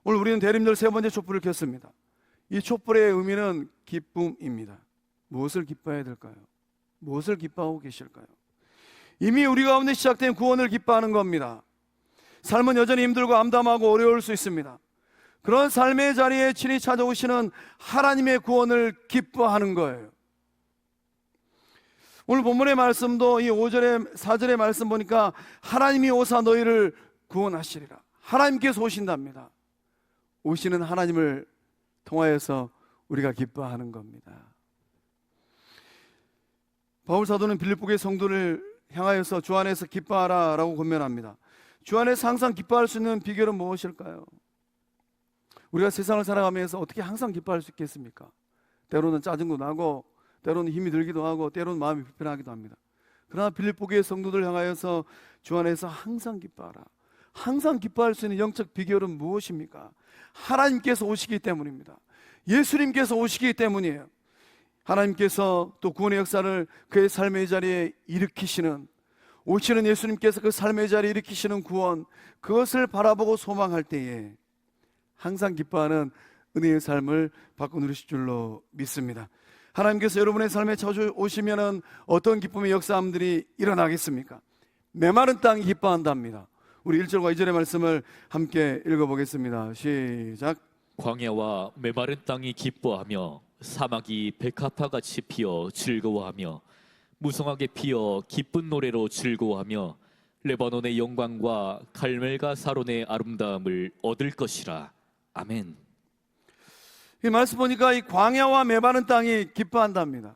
오늘 우리는 대림절 세 번째 촛불을 켰습니다. 이 촛불의 의미는 기쁨입니다. 무엇을 기뻐해야 될까요? 무엇을 기뻐하고 계실까요? 이미 우리 가운데 시작된 구원을 기뻐하는 겁니다. 삶은 여전히 힘들고 암담하고 어려울 수 있습니다. 그런 삶의 자리에 친히 찾아오시는 하나님의 구원을 기뻐하는 거예요. 오늘 본문의 말씀도 이 5절에 4절의 말씀 보니까 하나님이 오사 너희를 구원하시리라. 하나님께서 오신답니다. 오시는 하나님을 통하여서 우리가 기뻐하는 겁니다. 바울 사도는 빌립보의 성도를 향하여서 주 안에서 기뻐하라 라고 권면합니다. 주 안에서 항상 기뻐할 수 있는 비결은 무엇일까요? 우리가 세상을 살아가면서 어떻게 항상 기뻐할 수 있겠습니까? 때로는 짜증도 나고, 때로는 힘이 들기도 하고, 때로는 마음이 불편하기도 합니다. 그러나 빌립보의 성도들 향하여서 주 안에서 항상 기뻐하라. 항상 기뻐할 수 있는 영적 비결은 무엇입니까? 하나님께서 오시기 때문입니다. 예수님께서 오시기 때문이에요. 하나님께서 또 구원의 역사를 그의 삶의 자리에 일으키시는, 오시는 예수님께서 그 삶의 자리에 일으키시는 구원, 그것을 바라보고 소망할 때에 항상 기뻐하는 은혜의 삶을 받고 누리실 줄로 믿습니다. 하나님께서 여러분의 삶에 찾아오시면 어떤 기쁨의 역사함들이 일어나겠습니까? 메마른 땅이 기뻐한답니다. 우리 1절과 2절의 말씀을 함께 읽어보겠습니다. 시작. 광야와 메마른 땅이 기뻐하며 사막이 백합화같이 피어 즐거워하며 무성하게 피어 기쁜 노래로 즐거워하며 레바논의 영광과 갈멜과 사론의 아름다움을 얻을 것이라. 아멘. 이 말씀 보니까 이 광야와 메마른 땅이 기뻐한답니다.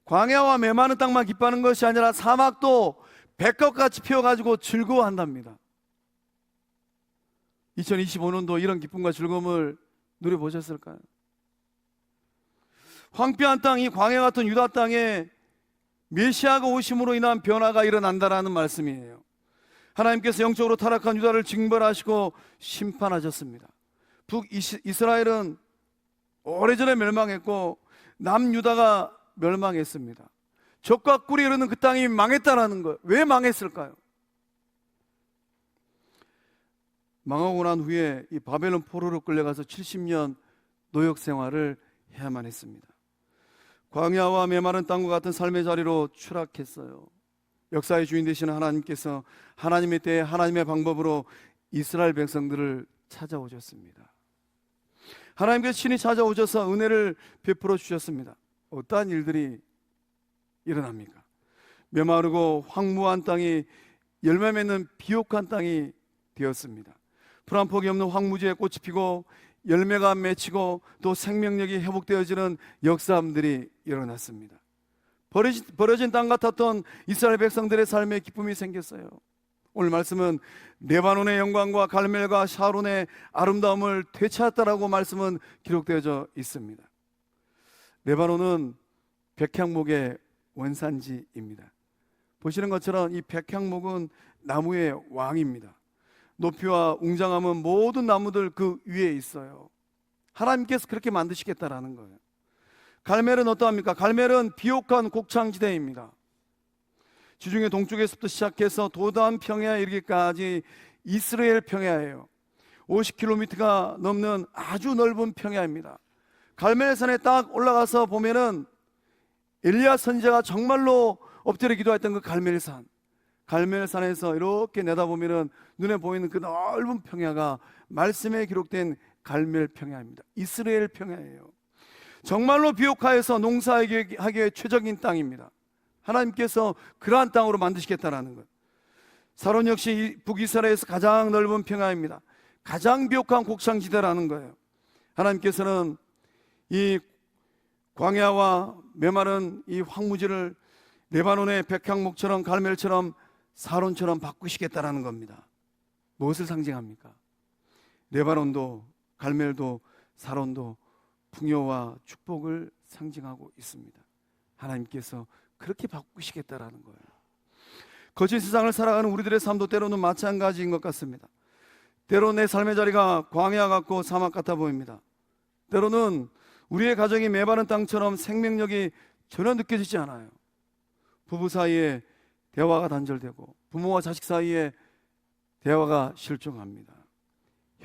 광야와 메마른 땅만 기뻐하는 것이 아니라 사막도 백합같이 피어가지고 즐거워한답니다. 2025년도 이런 기쁨과 즐거움을 누려보셨을까요? 황폐한 땅, 이 광야 같은 유다 땅에 메시아가 오심으로 인한 변화가 일어난다라는 말씀이에요. 하나님께서 영적으로 타락한 유다를 징벌하시고 심판하셨습니다. 북이스라엘은 오래전에 멸망했고 남유다가 멸망했습니다. 적과 꿀이 흐르는 그 땅이 망했다라는 거예요. 왜 망했을까요? 망하고 난 후에 이 바벨론 포로로 끌려가서 70년 노역 생활을 해야만 했습니다. 광야와 메마른 땅과 같은 삶의 자리로 추락했어요. 역사의 주인 되시는 하나님께서 하나님의 때에 하나님의 방법으로 이스라엘 백성들을 찾아오셨습니다. 하나님께서 친히 찾아오셔서 은혜를 베풀어 주셨습니다. 어떠한 일들이 일어납니까? 메마르고 황무한 땅이 열매 맺는 비옥한 땅이 되었습니다. 풀 한 폭이 없는 황무지에 꽃이 피고 열매가 맺히고 또 생명력이 회복되어지는 역사함들이 일어났습니다. 버려진 땅 같았던 이스라엘 백성들의 삶에 기쁨이 생겼어요. 오늘 말씀은 레바논의 영광과 갈멜과 샤론의 아름다움을 되찾았다라고 말씀은 기록되어져 있습니다. 레바논은 백향목의 원산지입니다. 보시는 것처럼 이 백향목은 나무의 왕입니다. 높이와 웅장함은 모든 나무들 그 위에 있어요. 하나님께서 그렇게 만드시겠다라는 거예요. 갈멜은 어떠합니까? 갈멜은 비옥한 곡창지대입니다. 지중해 동쪽에서부터 시작해서 도단 평야에 이르기까지 이스라엘 평야예요. 50km가 넘는 아주 넓은 평야입니다. 갈멜산에 딱 올라가서 보면은 엘리야 선지자가 정말로 엎드려 기도했던 그 갈멜산, 갈멜산에서 이렇게 내다보면은 눈에 보이는 그 넓은 평야가 말씀에 기록된 갈멜 평야입니다. 이스라엘 평야예요. 정말로 비옥하여서 농사하기에 최적인 땅입니다. 하나님께서 그러한 땅으로 만드시겠다라는 거예요. 사론 역시 북이스라엘에서 가장 넓은 평야입니다. 가장 비옥한 곡창지대라는 거예요. 하나님께서는 이 광야와 메마른 이 황무지를 레바논의 백향목처럼 갈멜처럼 사론처럼 바꾸시겠다라는 겁니다. 무엇을 상징합니까? 레바논도 갈멜도 사론도 풍요와 축복을 상징하고 있습니다. 하나님께서 그렇게 바꾸시겠다라는 거예요. 거친 세상을 살아가는 우리들의 삶도 때로는 마찬가지인 것 같습니다. 때로 내 삶의 자리가 광야 같고 사막 같아 보입니다. 때로는 우리의 가정이 메마른 땅처럼 생명력이 전혀 느껴지지 않아요. 부부 사이에 대화가 단절되고 부모와 자식 사이에 대화가 실종합니다.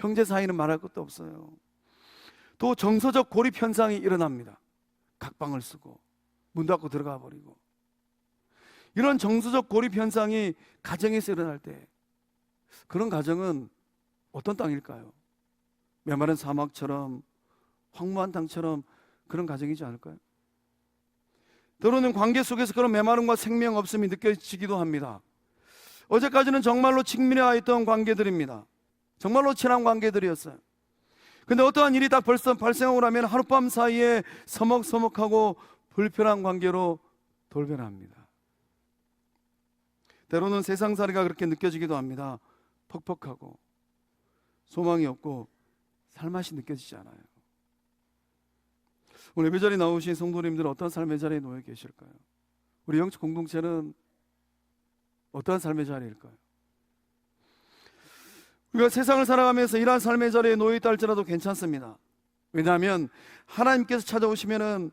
형제 사이는 말할 것도 없어요. 또 정서적 고립 현상이 일어납니다. 각방을 쓰고 문 닫고 들어가 버리고. 이런 정서적 고립 현상이 가정에서 일어날 때, 그런 가정은 어떤 땅일까요? 메마른 사막처럼, 황무한 땅처럼 그런 가정이지 않을까요? 때로는 관계 속에서 그런 메마름과 생명 없음이 느껴지기도 합니다. 어제까지는 정말로 친밀해 있던 관계들입니다. 정말로 친한 관계들이었어요. 근데 어떠한 일이 딱 벌써 발생하고 나면 하룻밤 사이에 서먹서먹하고 불편한 관계로 돌변합니다. 때로는 세상살이가 그렇게 느껴지기도 합니다. 퍽퍽하고 소망이 없고 살맛이 느껴지지 않아요. 오늘 예배자리에 나오신 성도님들은 어떤 삶의 자리에 놓여 계실까요? 우리 영적 공동체는 어떠한 삶의 자리일까요? 우리가 세상을 살아가면서 이러한 삶의 자리에 놓여 있다 할지라도 괜찮습니다. 왜냐하면 하나님께서 찾아오시면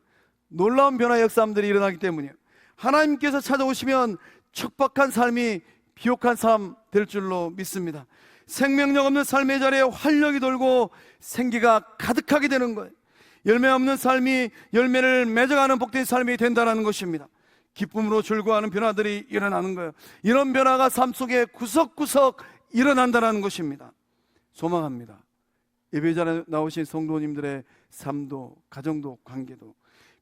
놀라운 변화의 역사들이 일어나기 때문이에요. 하나님께서 찾아오시면 척박한 삶이 비옥한 삶 될 줄로 믿습니다. 생명력 없는 삶의 자리에 활력이 돌고 생기가 가득하게 되는 거예요. 열매 없는 삶이 열매를 맺어가는 복된 삶이 된다는 것입니다. 기쁨으로 즐거워하는 변화들이 일어나는 거예요. 이런 변화가 삶 속에 구석구석 일어난다는 것입니다. 소망합니다. 예배자리에 나오신 성도님들의 삶도, 가정도, 관계도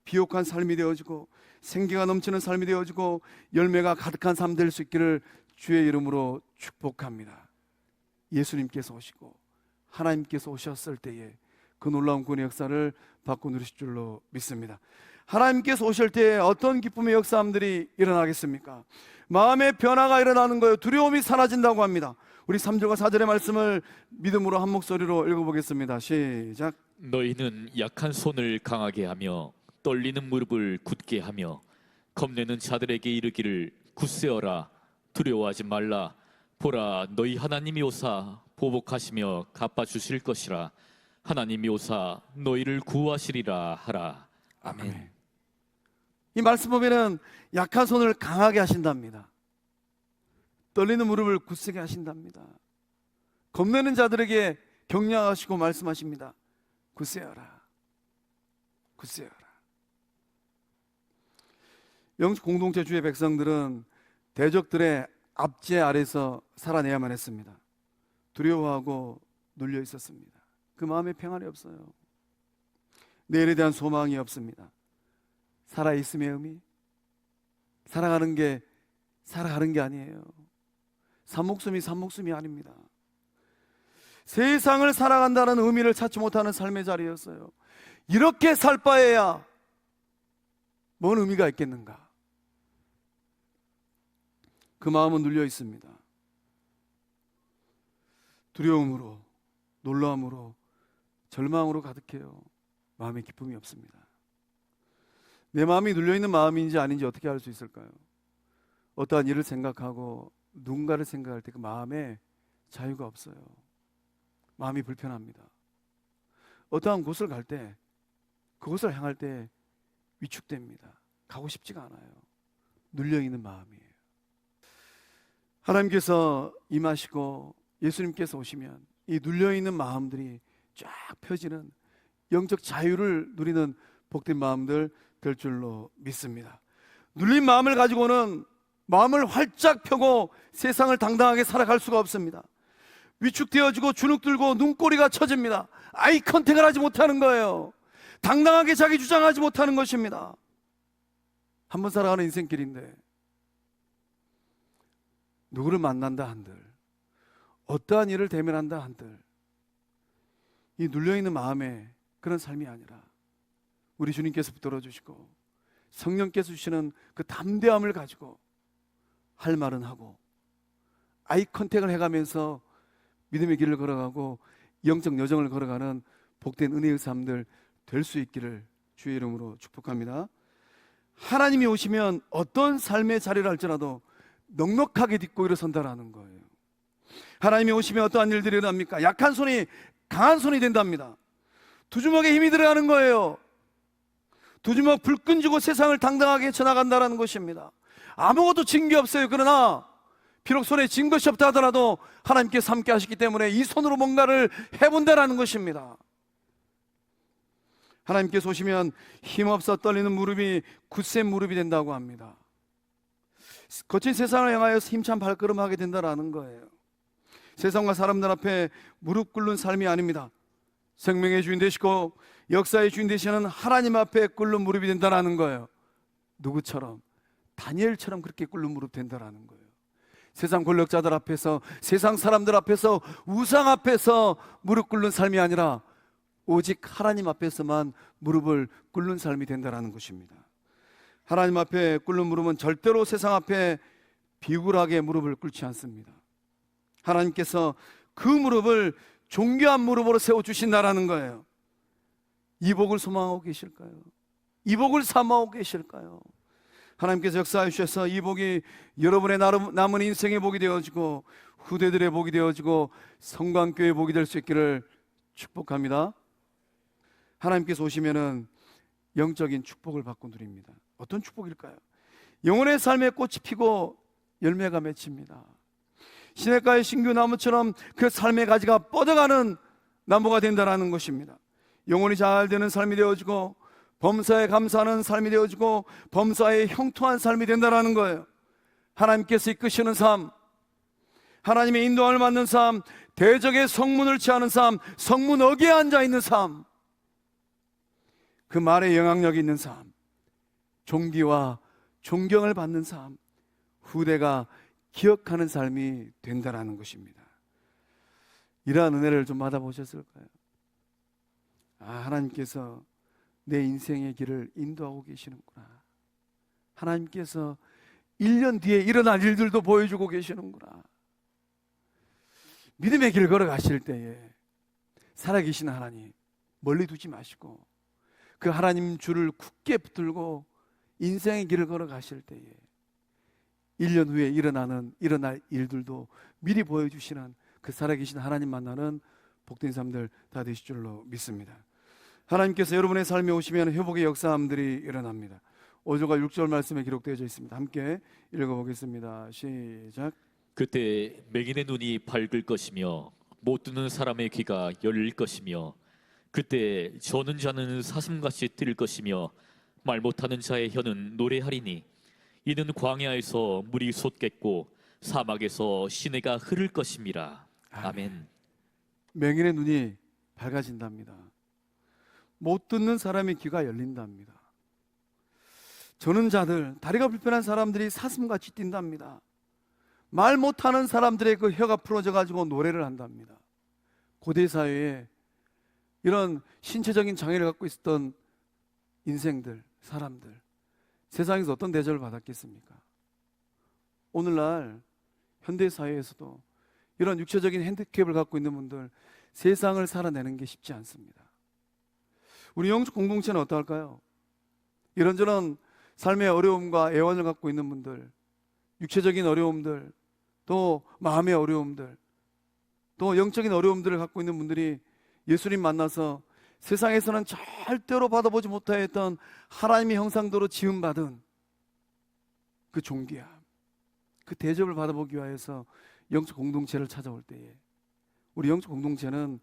비옥한 삶이 되어지고 생기가 넘치는 삶이 되어지고 열매가 가득한 삶 될 수 있기를 주의 이름으로 축복합니다. 예수님께서 오시고 하나님께서 오셨을 때에 그 놀라운 구원의 역사를 받고 누리실 줄로 믿습니다. 하나님께서 오실 때에 어떤 기쁨의 역사들이 일어나겠습니까? 마음의 변화가 일어나는 거예요. 두려움이 사라진다고 합니다. 우리 3절과 4절의 말씀을 믿음으로 한 목소리로 읽어보겠습니다. 시작. 너희는 약한 손을 강하게 하며 떨리는 무릎을 굳게 하며 겁내는 자들에게 이르기를 굳세어라, 두려워하지 말라. 보라, 너희 하나님이 오사 보복하시며 갚아주실 것이라. 하나님이 오사 너희를 구하시리라 하라. 아멘. 이 말씀 보면은 약한 손을 강하게 하신답니다. 떨리는 무릎을 굳세게 하신답니다. 겁내는 자들에게 격려하시고 말씀하십니다. 굳세어라, 굳세어라. 영적 공동체 주의 백성들은 대적들의 압제 아래서 살아내야만 했습니다. 두려워하고 눌려 있었습니다. 그 마음에 평안이 없어요. 내일에 대한 소망이 없습니다. 살아있음의 의미, 살아가는 게 아니에요. 산목숨이 아닙니다. 세상을 살아간다는 의미를 찾지 못하는 삶의 자리였어요. 이렇게 살 바에야 뭔 의미가 있겠는가? 그 마음은 눌려 있습니다. 두려움으로, 놀라움으로, 절망으로 가득해요. 마음에 기쁨이 없습니다. 내 마음이 눌려있는 마음인지 아닌지 어떻게 알 수 있을까요? 어떠한 일을 생각하고 누군가를 생각할 때 그 마음에 자유가 없어요. 마음이 불편합니다. 어떠한 곳을 갈 때, 그곳을 향할 때 위축됩니다. 가고 싶지가 않아요. 눌려있는 마음이에요. 하나님께서 임하시고 예수님께서 오시면 이 눌려있는 마음들이 쫙 펴지는 영적 자유를 누리는 복된 마음들 될 줄로 믿습니다. 눌린 마음을 가지고는 마음을 활짝 펴고 세상을 당당하게 살아갈 수가 없습니다. 위축되어지고 주눅들고 눈꼬리가 처집니다. 아이 컨택을 하지 못하는 거예요. 당당하게 자기 주장하지 못하는 것입니다. 한번 살아가는 인생길인데 누구를 만난다 한들, 어떠한 일을 대면한다 한들 이 눌려있는 마음에 그런 삶이 아니라 우리 주님께서 붙들어 주시고 성령께서 주시는 그 담대함을 가지고 할 말은 하고 아이 컨택을 해가면서 믿음의 길을 걸어가고 영적 여정을 걸어가는 복된 은혜의 삶들 될 수 있기를 주의 이름으로 축복합니다. 하나님이 오시면 어떤 삶의 자리를 할지라도 넉넉하게 딛고 일어선다라는 거예요. 하나님이 오시면 어떠한 일들이 일어납니까? 약한 손이 강한 손이 된답니다. 두 주먹에 힘이 들어가는 거예요. 두 주먹 불끈 쥐고 세상을 당당하게 쳐나간다는 것입니다. 아무것도 진 게 없어요. 그러나 비록 손에 쥔 것이 없다 하더라도 하나님께서 함께 하셨기 때문에 이 손으로 뭔가를 해본다라는 것입니다. 하나님께서 오시면 힘없어 떨리는 무릎이 굳센 무릎이 된다고 합니다. 거친 세상을 향하여서 힘찬 발걸음하게 된다라는 거예요. 세상과 사람들 앞에 무릎 꿇는 삶이 아닙니다. 생명의 주인 되시고 역사의 주인 되시는 하나님 앞에 꿇는 무릎이 된다라는 거예요. 누구처럼? 다니엘처럼 그렇게 꿇는 무릎 된다라는 거예요. 세상 권력자들 앞에서, 세상 사람들 앞에서, 우상 앞에서 무릎 꿇는 삶이 아니라 오직 하나님 앞에서만 무릎을 꿇는 삶이 된다라는 것입니다. 하나님 앞에 꿇는 무릎은 절대로 세상 앞에 비굴하게 무릎을 꿇지 않습니다. 하나님께서 그 무릎을 존귀한 무릎으로 세워주신다라는 거예요. 이 복을 소망하고 계실까요? 이 복을 사모하고 계실까요? 하나님께서 역사해 주셔서 이 복이 여러분의 남은 인생의 복이 되어지고 후대들의 복이 되어지고 성광교회의 복이 될 수 있기를 축복합니다. 하나님께서 오시면은 영적인 축복을 받고 누립니다. 어떤 축복일까요? 영혼의 삶에 꽃이 피고 열매가 맺힙니다. 시냇가의 신규 나무처럼 그 삶의 가지가 뻗어가는 나무가 된다는 것입니다. 영혼이 잘 되는 삶이 되어지고 범사에 감사하는 삶이 되어지고 범사에 형통한 삶이 된다는 거예요. 하나님께서 이끄시는 삶, 하나님의 인도함을 받는 삶, 대적의 성문을 취하는 삶, 성문 어귀에 앉아있는 삶, 그 말에 영향력이 있는 삶, 존귀와 존경을 받는 삶, 후대가 기억하는 삶이 된다는 것입니다. 이러한 은혜를 좀 받아보셨을까요? 하나님께서 내 인생의 길을 인도하고 계시는구나. 하나님께서 1년 뒤에 일어날 일들도 보여주고 계시는구나. 믿음의 길 걸어가실 때에 살아계신 하나님 멀리 두지 마시고 그 하나님 줄을 굳게 붙들고 인생의 길을 걸어가실 때에 1년 후에 일어날 일들도 미리 보여주시는 그 살아계신 하나님 만나는 복된 삶들 다 되실 줄로 믿습니다. 하나님께서 여러분의 삶에 오시면 회복의 역사함들이 일어납니다. 5절과 6절 말씀에 기록되어 있습니다. 함께 읽어보겠습니다. 시작. 그때 맹인의 눈이 밝을 것이며 못 듣는 사람의 귀가 열릴 것이며 그때 저는 자는 사슴같이 뛸 것이며 말 못하는 자의 혀는 노래하리니 이는 광야에서 물이 솟겠고 사막에서 시내가 흐를 것임이라. 아멘. 맹인의 눈이 밝아진답니다. 못 듣는 사람의 귀가 열린답니다. 저는 자들, 다리가 불편한 사람들이 사슴같이 뛴답니다. 말 못하는 사람들의 그 혀가 풀어져 가지고 노래를 한답니다. 고대 사회에 이런 신체적인 장애를 갖고 있었던 인생들, 사람들, 세상에서 어떤 대접을 받았겠습니까? 오늘날 현대 사회에서도 이런 육체적인 핸디캡을 갖고 있는 분들, 세상을 살아내는 게 쉽지 않습니다. 우리 영적 공동체는 어떨까요? 이런저런 삶의 어려움과 애원을 갖고 있는 분들, 육체적인 어려움들, 또 마음의 어려움들, 또 영적인 어려움들을 갖고 있는 분들이 예수님 만나서 세상에서는 절대로 받아보지 못하였던 하나님의 형상대로 지음받은 그 존귀함, 그 대접을 받아보기 위해서 영적 공동체를 찾아올 때에 우리 영적 공동체는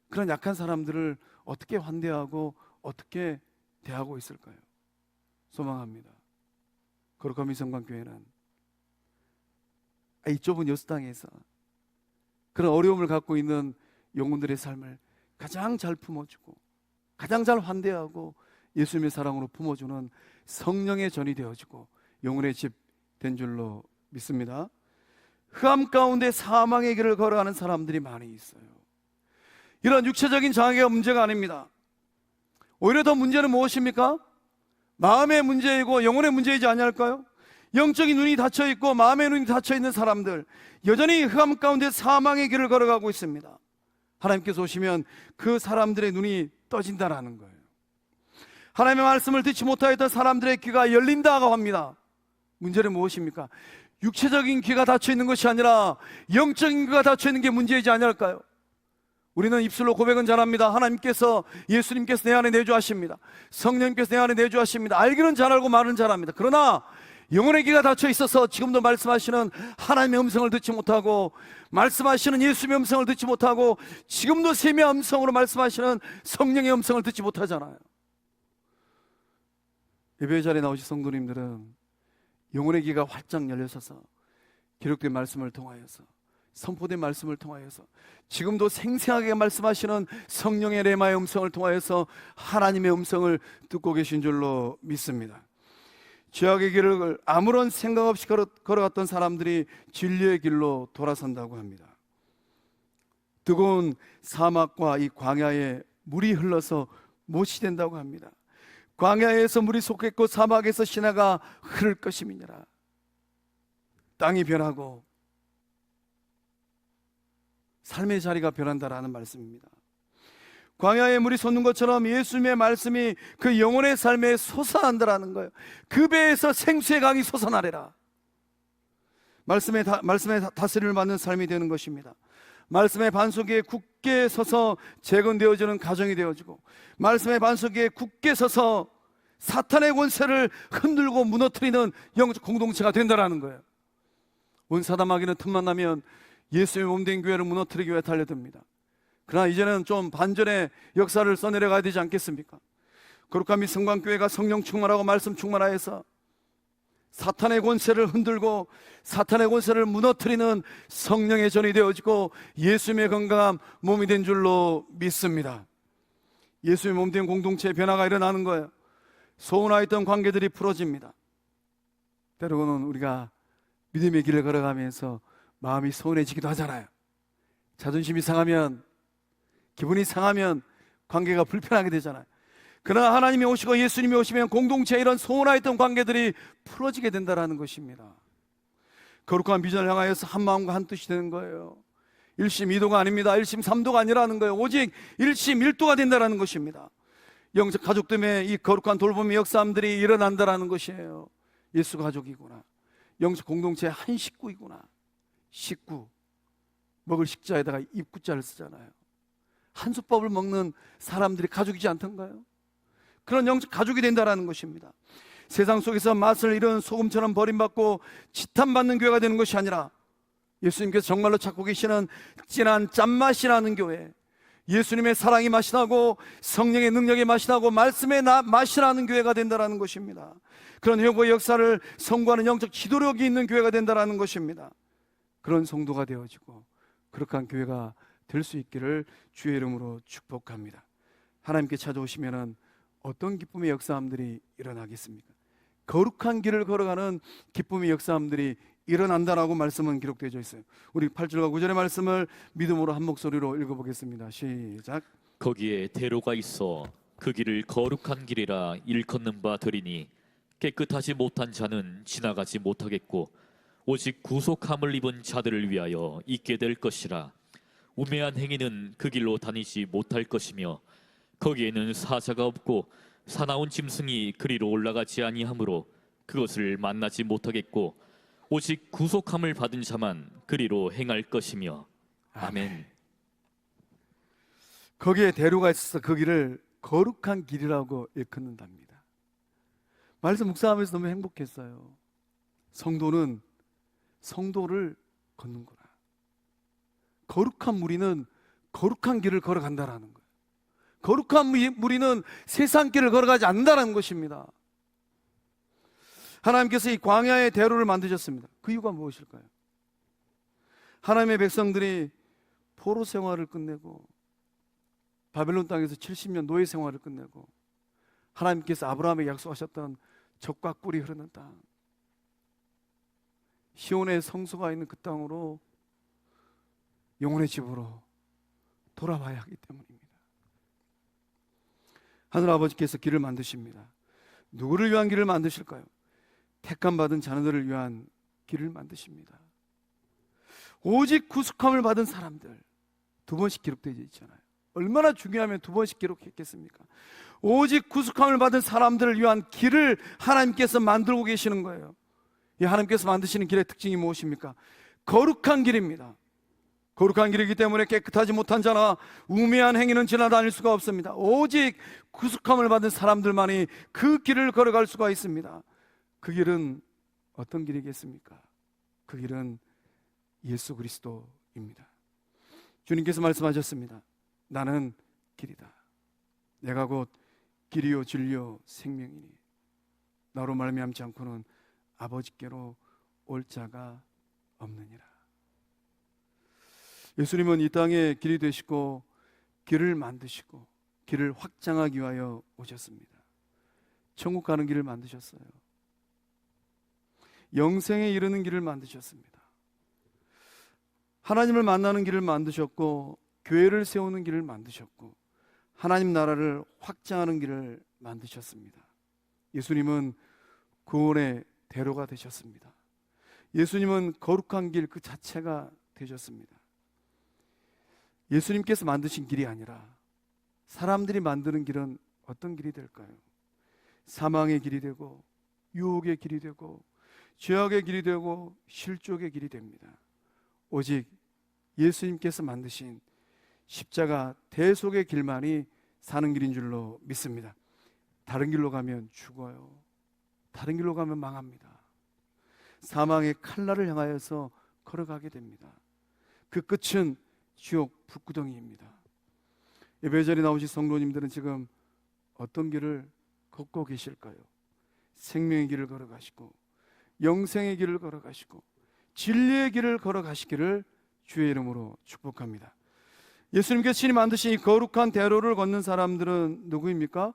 그런 약한 사람들을 어떻게 환대하고 어떻게 대하고 있을까요? 소망합니다. 거룩한 미성관교회는 이 좁은 여수땅에서 그런 어려움을 갖고 있는 영혼들의 삶을 가장 잘 품어주고 가장 잘 환대하고 예수님의 사랑으로 품어주는 성령의 전이 되어지고 영혼의 집 된 줄로 믿습니다. 흑암 가운데 사망의 길을 걸어가는 사람들이 많이 있어요. 이런 육체적인 장애가 문제가 아닙니다. 오히려 더 문제는 무엇입니까? 마음의 문제이고 영혼의 문제이지 아니할까요? 영적인 눈이 닫혀있고 마음의 눈이 닫혀있는 사람들, 여전히 흑암 가운데 사망의 길을 걸어가고 있습니다. 하나님께서 오시면 그 사람들의 눈이 떠진다라는 거예요. 하나님의 말씀을 듣지 못하였던 사람들의 귀가 열린다고 합니다. 문제는 무엇입니까? 육체적인 귀가 닫혀있는 것이 아니라 영적인 귀가 닫혀있는 게 문제이지 아니할까요? 우리는 입술로 고백은 잘합니다. 하나님께서, 예수님께서 내 안에 내주하십니다. 성령님께서 내 안에 내주하십니다. 알기는 잘 알고 말은 잘합니다. 그러나 영혼의 귀가 닫혀 있어서 지금도 말씀하시는 하나님의 음성을 듣지 못하고, 말씀하시는 예수님의 음성을 듣지 못하고, 지금도 세미한 음성으로 말씀하시는 성령의 음성을 듣지 못하잖아요. 예배 자리에 나오신 성도님들은 영혼의 귀가 활짝 열려서서 기록된 말씀을 통하여서, 선포된 말씀을 통하여서, 지금도 생생하게 말씀하시는 성령의 레마의 음성을 통하여서 하나님의 음성을 듣고 계신 줄로 믿습니다. 죄악의 길을 아무런 생각 없이 걸어갔던 사람들이 진리의 길로 돌아선다고 합니다. 뜨거운 사막과 이 광야에 물이 흘러서 못이 된다고 합니다. 광야에서 물이 솟겠고 사막에서 시내가 흐를 것임이니라. 땅이 변하고 삶의 자리가 변한다라는 말씀입니다. 광야에 물이 솟는 것처럼 예수님의 말씀이 그 영혼의 삶에 솟아난다라는 거예요. 그 배에서 생수의 강이 솟아나래라. 말씀의 다스림을 받는 삶이 되는 것입니다. 말씀의 반석에 굳게 서서 재건되어지는 가정이 되어지고, 말씀의 반석에 굳게 서서 사탄의 권세를 흔들고 무너뜨리는 영적 공동체가 된다라는 거예요. 원사담하기는 틈만 나면 예수의 몸된 교회를 무너뜨리기 위해 달려듭니다. 그러나 이제는 좀 반전의 역사를 써내려가야 되지 않겠습니까? 거룩한 미 성광교회가 성령 충만하고 말씀 충만하여서 사탄의 권세를 흔들고 사탄의 권세를 무너뜨리는 성령의 전이 되어지고 예수님의 건강한 몸이 된 줄로 믿습니다. 예수의 몸된 공동체의 변화가 일어나는 거예요. 소원하였던 관계들이 풀어집니다. 때로는 우리가 믿음의 길을 걸어가면서 마음이 소원해지기도 하잖아요. 자존심이 상하면, 기분이 상하면 관계가 불편하게 되잖아요. 그러나 하나님이 오시고 예수님이 오시면 공동체에 이런 소원하였던 관계들이 풀어지게 된다는 것입니다. 거룩한 비전을 향하여서 한 마음과 한 뜻이 되는 거예요. 1심 2도가 아닙니다. 1심 3도가 아니라는 거예요. 오직 1심 1도가 된다는 것입니다. 영적 가족 때문에 이 거룩한 돌봄의 역사함들이 일어난다는 것이에요. 예수 가족이구나, 영적 공동체의 한 식구이구나. 식구, 먹을 식자에다가 입구자를 쓰잖아요. 한솥밥을 먹는 사람들이 가족이지 않던가요? 그런 영적 가족이 된다는 것입니다. 세상 속에서 맛을 잃은 소금처럼 버림받고 지탄받는 교회가 되는 것이 아니라 예수님께서 정말로 찾고 계시는 진한 짠맛이 나는 교회, 예수님의 사랑이 맛이 나고 성령의 능력이 맛이 나고 말씀의 맛이 나는 교회가 된다는 것입니다. 그런 회복의 역사를 선고하는 영적 지도력이 있는 교회가 된다는 것입니다. 그런 성도가 되어지고 거룩한 교회가 될 수 있기를 주의 이름으로 축복합니다. 하나님께 찾아오시면 어떤 기쁨의 역사함들이 일어나겠습니까? 거룩한 길을 걸어가는 기쁨의 역사함들이 일어난다라고 말씀은 기록되어 있어요. 우리 8절과 9절의 말씀을 믿음으로 한 목소리로 읽어보겠습니다. 시작. 거기에 대로가 있어 그 길을 거룩한 길이라 일컫는 바 되리니 깨끗하지 못한 자는 지나가지 못하겠고 오직 구속함을 입은 자들을 위하여 있게 될 것이라. 우매한 행위는 그 길로 다니지 못할 것이며 거기에는 사자가 없고 사나운 짐승이 그리로 올라가지 아니하므로 그것을 만나지 못하겠고 오직 구속함을 받은 자만 그리로 행할 것이며. 아멘. 거기에 대로가 있어서 그 길을 거룩한 길이라고 일컫는답니다. 말씀 묵상하면서 너무 행복했어요. 성도는 성도를 걷는구나. 거룩한 무리는 거룩한 길을 걸어간다라는 거예요. 거룩한 무리는 세상 길을 걸어가지 않는다는 것입니다. 하나님께서 이 광야의 대로를 만드셨습니다. 그 이유가 무엇일까요? 하나님의 백성들이 포로 생활을 끝내고 바벨론 땅에서 70년 노예 생활을 끝내고 하나님께서 아브라함에게 약속하셨던 젖과 꿀이 흐르는 땅, 시온의 성소가 있는 그 땅으로 영혼의 집으로 돌아와야 하기 때문입니다. 하늘 아버지께서 길을 만드십니다. 누구를 위한 길을 만드실까요? 택함 받은 자녀들을 위한 길을 만드십니다. 오직 구속함을 받은 사람들, 두 번씩 기록되어 있잖아요. 얼마나 중요하면 두 번씩 기록했겠습니까? 오직 구속함을 받은 사람들을 위한 길을 하나님께서 만들고 계시는 거예요. 이 하나님께서 만드시는 길의 특징이 무엇입니까? 거룩한 길입니다. 거룩한 길이기 때문에 깨끗하지 못한 자나 우매한 행위는 지나다닐 수가 없습니다. 오직 구속함을 받은 사람들만이 그 길을 걸어갈 수가 있습니다. 그 길은 어떤 길이겠습니까? 그 길은 예수 그리스도입니다. 주님께서 말씀하셨습니다. 나는 길이다. 내가 곧 길이요 진리요 생명이니 나로 말미암지 않고는 아버지께로 올 자가 없느니라. 예수님은 이 땅에 길이 되시고 길을 만드시고 길을 확장하기 위하여 오셨습니다. 천국 가는 길을 만드셨어요. 영생에 이르는 길을 만드셨습니다. 하나님을 만나는 길을 만드셨고 교회를 세우는 길을 만드셨고 하나님 나라를 확장하는 길을 만드셨습니다. 예수님은 구원의 대로가 되셨습니다. 예수님은 거룩한 길 그 자체가 되셨습니다. 예수님께서 만드신 길이 아니라 사람들이 만드는 길은 어떤 길이 될까요? 사망의 길이 되고 유혹의 길이 되고 죄악의 길이 되고 실족의 길이 됩니다. 오직 예수님께서 만드신 십자가 대속의 길만이 사는 길인 줄로 믿습니다. 다른 길로 가면 죽어요. 다른 길로 가면 망합니다. 사망의 칼날을 향하여서 걸어가게 됩니다. 그 끝은 지옥 불구덩이입니다. 예배 자리에 나오신 성도님들은 지금 어떤 길을 걷고 계실까요? 생명의 길을 걸어가시고 영생의 길을 걸어가시고 진리의 길을 걸어가시기를 주의 이름으로 축복합니다. 예수님께서 친히 만드신 이 거룩한 대로를 걷는 사람들은 누구입니까?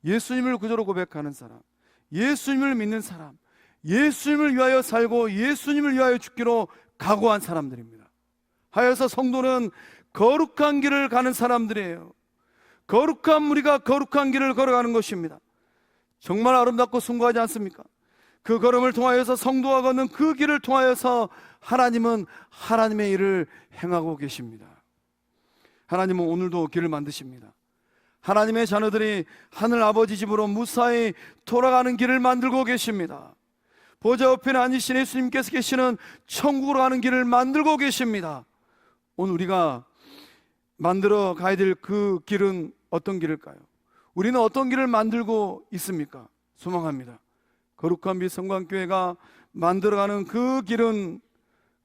예수님을 구주로 고백하는 사람, 예수님을 믿는 사람, 예수님을 위하여 살고 예수님을 위하여 죽기로 각오한 사람들입니다. 하여서 성도는 거룩한 길을 가는 사람들이에요. 거룩한 무리가 거룩한 길을 걸어가는 것입니다. 정말 아름답고 숭고하지 않습니까? 그 걸음을 통하여서 성도가 걷는 그 길을 통하여서 하나님은 하나님의 일을 행하고 계십니다. 하나님은 오늘도 길을 만드십니다. 하나님의 자녀들이 하늘 아버지 집으로 무사히 돌아가는 길을 만들고 계십니다. 보좌 옆에는 앉으신 예수님께서 계시는 천국으로 가는 길을 만들고 계십니다. 오늘 우리가 만들어 가야 될 그 길은 어떤 길일까요? 우리는 어떤 길을 만들고 있습니까? 소망합니다. 거룩한 빛 성광교회가 만들어가는 그 길은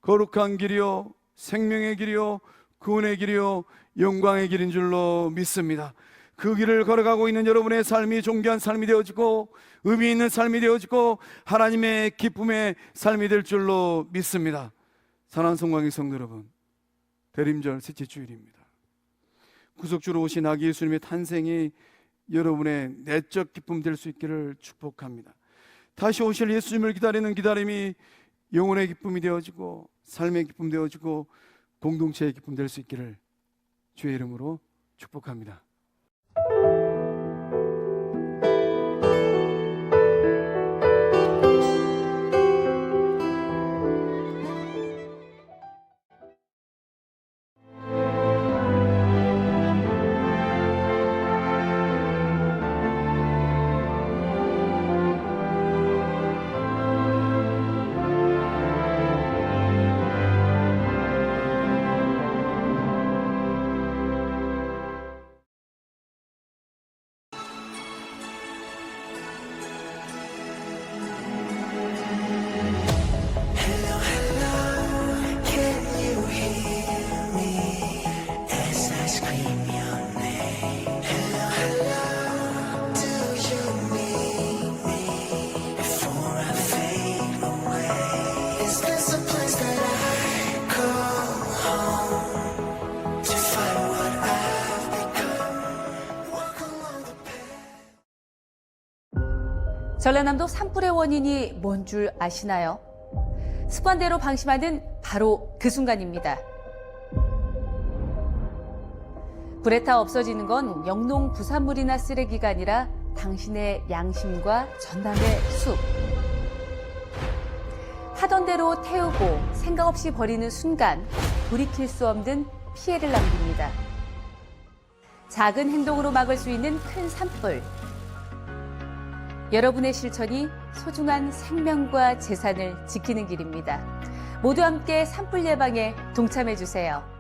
거룩한 길이요 생명의 길이요 구원의 길이요 영광의 길인 줄로 믿습니다. 그 길을 걸어가고 있는 여러분의 삶이 존귀한 삶이 되어지고 의미 있는 삶이 되어지고 하나님의 기쁨의 삶이 될 줄로 믿습니다. 사랑하는 성광의 성도 여러분, 대림절 셋째 주일입니다. 구속주로 오신 아기 예수님의 탄생이 여러분의 내적 기쁨 될 수 있기를 축복합니다. 다시 오실 예수님을 기다리는 기다림이 영혼의 기쁨이 되어지고 삶의 기쁨 되어지고 공동체의 기쁨 될 수 있기를 주의 이름으로 축복합니다. 전라남도 산불의 원인이 뭔 줄 아시나요? 습관대로 방심하는 바로 그 순간입니다. 불에 타 없어지는 건 영농 부산물이나 쓰레기가 아니라 당신의 양심과 전남의 숲. 하던 대로 태우고 생각 없이 버리는 순간 돌이킬 수 없는 피해를 남깁니다. 작은 행동으로 막을 수 있는 큰 산불. 여러분의 실천이 소중한 생명과 재산을 지키는 길입니다. 모두 함께 산불 예방에 동참해 주세요.